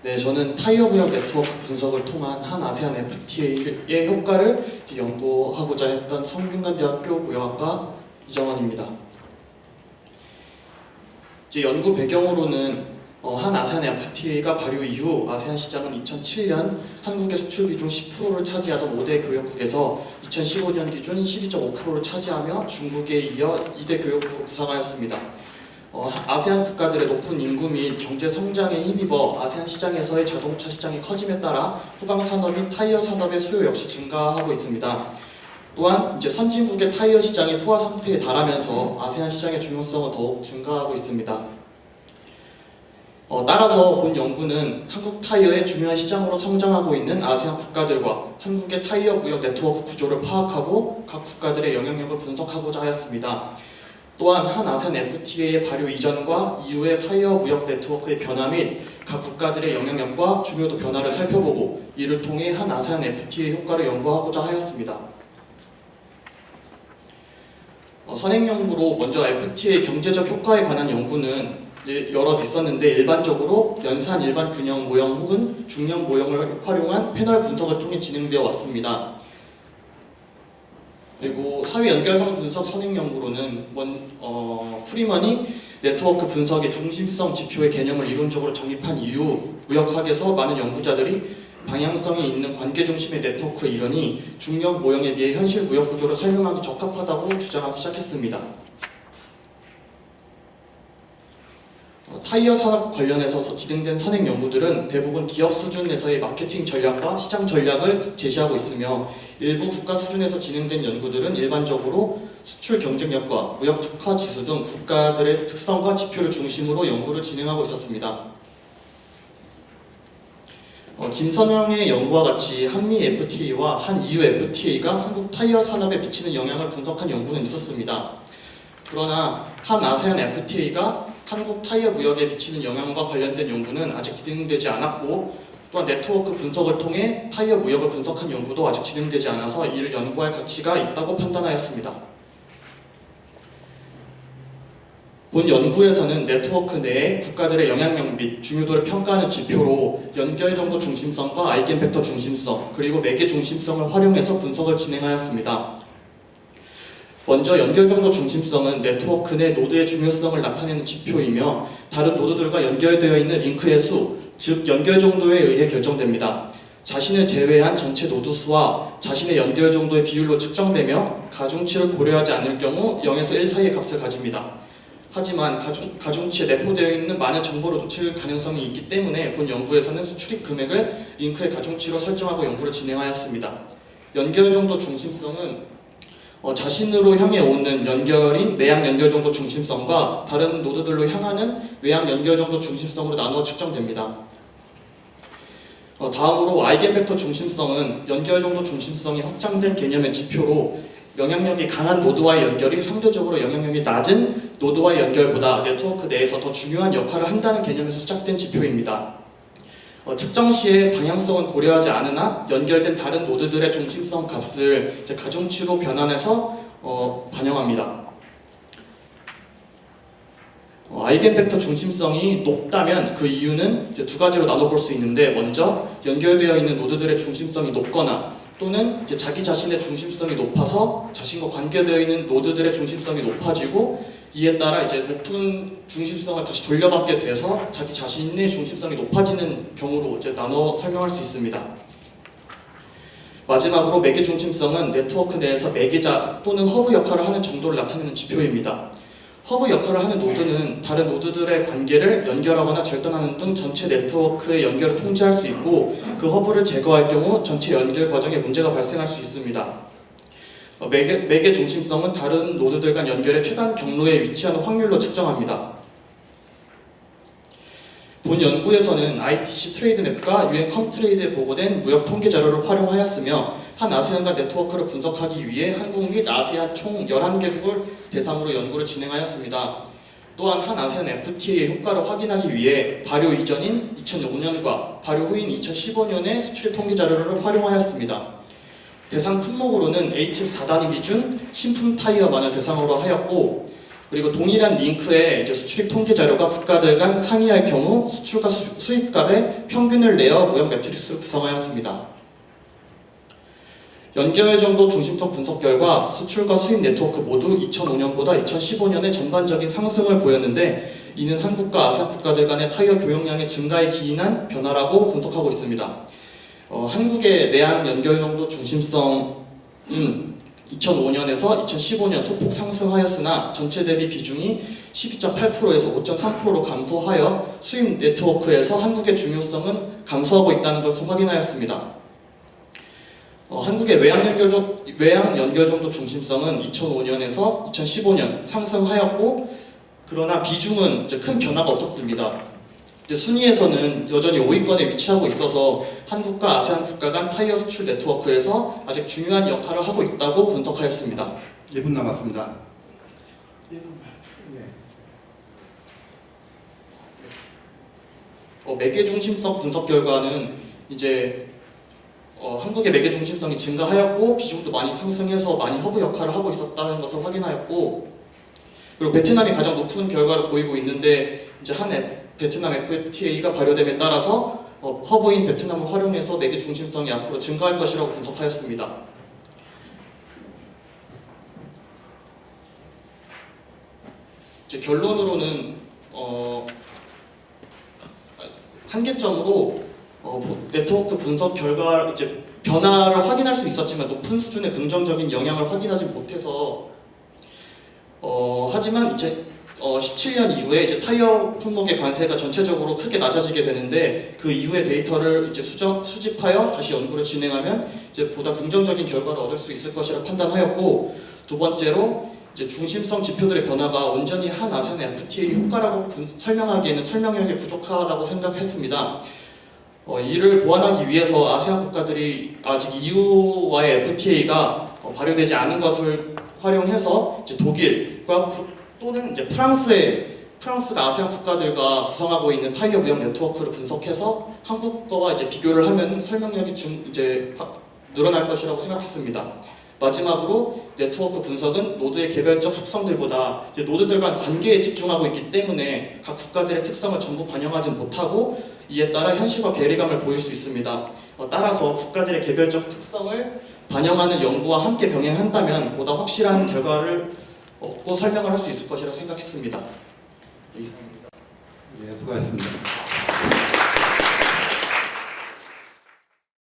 네, 저는 타이어 무역 네트워크 분석을 통한 한 아세안 FTA의 효과를 연구하고자 했던 성균관대학교 무역학과 이정원입니다. 이제 연구 배경으로는 한 아세안 FTA가 발효 이후 아세안 시장은 2007년 한국의 수출 비중 10%를 차지하던 5대 교역국에서 2015년 기준 12.5%를 차지하며 중국에 이어 2대 교역국으로 부상하였습니다. 아세안 국가들의 높은 인구 및 경제 성장에 힘입어 아세안 시장에서의 자동차 시장이 커짐에 따라 후방 산업 및 타이어 산업의 수요 역시 증가하고 있습니다. 또한 이제 선진국의 타이어 시장이 포화 상태에 달하면서 아세안 시장의 중요성은 더욱 증가하고 있습니다. 따라서 본 연구는 한국 타이어의 중요한 시장으로 성장하고 있는 아세안 국가들과 한국의 타이어 무역 네트워크 구조를 파악하고 각 국가들의 영향력을 분석하고자 하였습니다. 또한 한 아세안 FTA의 발효 이전과 이후의 타이어 무역 네트워크의 변화 및 각 국가들의 영향력과 중요도 변화를 살펴보고 이를 통해 한 아세안 FTA 효과를 연구하고자 하였습니다. 선행 연구로 먼저 FTA 경제적 효과에 관한 연구는 여러 있었는데 일반적으로 연산 일반 균형 모형 혹은 중력 모형을 활용한 패널 분석을 통해 진행되어 왔습니다. 그리고 사회 연결망 분석 선행 연구로는 프리먼이 네트워크 분석의 중심성 지표의 개념을 이론적으로 정립한 이후 무역학에서 많은 연구자들이 방향성이 있는 관계 중심의 네트워크 이론이 중력 모형에 비해 현실 무역 구조를 설명하기 적합하다고 주장하기 시작했습니다. 타이어 산업 관련해서 진행된 선행 연구들은 대부분 기업 수준에서의 마케팅 전략과 시장 전략을 제시하고 있으며 일부 국가 수준에서 진행된 연구들은 일반적으로 수출 경쟁력과 무역 특화 지수 등 국가들의 특성과 지표를 중심으로 연구를 진행하고 있었습니다. 김선영의 연구와 같이 한미 FTA와 한 EU FTA가 한국 타이어 산업에 미치는 영향을 분석한 연구는 있었습니다. 그러나 한 아세안 FTA가 한국 타이어 무역에 미치는 영향과 관련된 연구는 아직 진행되지 않았고 또한 네트워크 분석을 통해 타이어 무역을 분석한 연구도 아직 진행되지 않아서 이를 연구할 가치가 있다고 판단하였습니다. 본 연구에서는 네트워크 내에 국가들의 영향력 및 중요도를 평가하는 지표로 연결 정도 중심성과 아이겐팩터 중심성 그리고 매개 중심성을 활용해서 분석을 진행하였습니다. 먼저 연결 정도 중심성은 네트워크 내 노드의 중요성을 나타내는 지표이며 다른 노드들과 연결되어 있는 링크의 수, 즉 연결 정도에 의해 결정됩니다. 자신을 제외한 전체 노드 수와 자신의 연결 정도의 비율로 측정되며 가중치를 고려하지 않을 경우 0에서 1 사이의 값을 가집니다. 하지만 가중치에 내포되어 있는 많은 정보를 놓칠 가능성이 있기 때문에 본 연구에서는 수출입 금액을 링크의 가중치로 설정하고 연구를 진행하였습니다. 연결 정도 중심성은 자신으로 향해 오는 연결인 내양 연결 정도 중심성과 다른 노드들로 향하는 외양 연결 정도 중심성으로 나누어 측정됩니다. 다음으로 아이겐팩터 중심성은 연결 정도 중심성이 확장된 개념의 지표로 영향력이 강한 노드와의 연결이 상대적으로 영향력이 낮은 노드와의 연결보다 네트워크 내에서 더 중요한 역할을 한다는 개념에서 시작된 지표입니다. 측정 시에 방향성은 고려하지 않으나 연결된 다른 노드들의 중심성 값을 가중치로 변환해서 반영합니다. 아이겐팩터 중심성이 높다면 그 이유는 두 가지로 나눠볼 수 있는데 먼저 연결되어 있는 노드들의 중심성이 높거나 또는 자기 자신의 중심성이 높아서 자신과 관계되어 있는 노드들의 중심성이 높아지고 이에 따라 높은 중심성을 다시 돌려받게 돼서 자기 자신의 중심성이 높아지는 경우로 나눠 설명할 수 있습니다. 마지막으로 매개 중심성은 네트워크 내에서 매개자 또는 허브 역할을 하는 정도를 나타내는 지표입니다. 허브 역할을 하는 노드는 다른 노드들의 관계를 연결하거나 절단하는 등 전체 네트워크의 연결을 통제할 수 있고 그 허브를 제거할 경우 전체 연결 과정에 문제가 발생할 수 있습니다. 매개 중심성은 다른 노드들 간 연결의 최단 경로에 위치하는 확률로 측정합니다. 본 연구에서는 ITC 트레이드맵과 UN 컴트레이드에 보고된 무역 통계 자료를 활용하였으며 한 아세안과 네트워크를 분석하기 위해 한국 및 아세안 총 11개국을 대상으로 연구를 진행하였습니다. 또한 한 아세안 FTA의 효과를 확인하기 위해 발효 이전인 2005년과 발효 후인 2015년의 수출입 통계 자료를 활용하였습니다. 대상 품목으로는 HS4단위 기준 신품 타이어만을 대상으로 하였고 그리고 동일한 링크에 이제 수출입 통계 자료가 국가들 간 상이할 경우 수출과 수입 값의 평균을 내어 무형 매트릭스를 구성하였습니다. 연결 정도 중심성 분석 결과 수출과 수입 네트워크 모두 2005년보다 2015년에 전반적인 상승을 보였는데 이는 한국과 아세안 국가들 간의 타이어 교역량의 증가에 기인한 변화라고 분석하고 있습니다. 한국의 내양 연결 정도 중심성은 2005년에서 2015년 소폭 상승하였으나 전체 대비 비중이 12.8%에서 5.3%로 감소하여 수입 네트워크에서 한국의 중요성은 감소하고 있다는 것을 확인하였습니다. 한국의 외양 연결 정도 중심성은 2005년에서 2015년 상승하였고 그러나 비중은 이제 큰 변화가 없었습니다. 순위에서는 여전히 5위권에 위치하고 있어서 한국과 아세안 국가 간 타이어 수출 네트워크에서 아직 중요한 역할을 하고 있다고 분석하였습니다. 1분 남았습니다. 매개 중심성 분석 결과는 이제 한국의 매개 중심성이 증가하였고 비중도 많이 상승해서 많이 허브 역할을 하고 있었다는 것을 확인하였고 그리고 베트남이 가장 높은 결과를 보이고 있는데 이제 베트남 FTA가 발효됨에 따라서 허브인 베트남을 활용해서 매개 중심성이 앞으로 증가할 것이라고 분석하였습니다. 이제 결론으로는 한계점으로 네트워크 분석 결과 이제 변화를 확인할 수 있었지만 높은 수준의 긍정적인 영향을 확인하지 못해서 하지만 이제 17년 이후에 이제 타이어 품목의 관세가 전체적으로 크게 낮아지게 되는데 그 이후의 데이터를 이제 수집하여 다시 연구를 진행하면 이제 보다 긍정적인 결과를 얻을 수 있을 것이라 판단하였고 두 번째로 이제 중심성 지표들의 변화가 온전히 한 아세안 FTA 효과라고 설명하기에는 설명력이 부족하다고 생각했습니다. 이를 보완하기 위해서 아세안 국가들이 아직 EU와의 FTA가 발효되지 않은 것을 활용해서 이제 독일과 또는 이제 프랑스가 아세안 국가들과 구성하고 있는 타이어 무역 네트워크를 분석해서 한국 거와 이제 비교를 하면 설명력이 이제 늘어날 것이라고 생각했습니다. 마지막으로 네트워크 분석은 노드의 개별적 속성들보다 이제 노드들 간 관계에 집중하고 있기 때문에 각 국가들의 특성을 전부 반영하지 못하고 이에 따라 현실과 괴리감을 보일 수 있습니다. 따라서 국가들의 개별적 특성을 반영하는 연구와 함께 병행한다면 보다 확실한 결과를 얻고 설명을 할 수 있을 것이라 생각했습니다. 이상입니다. 네, 수고하셨습니다.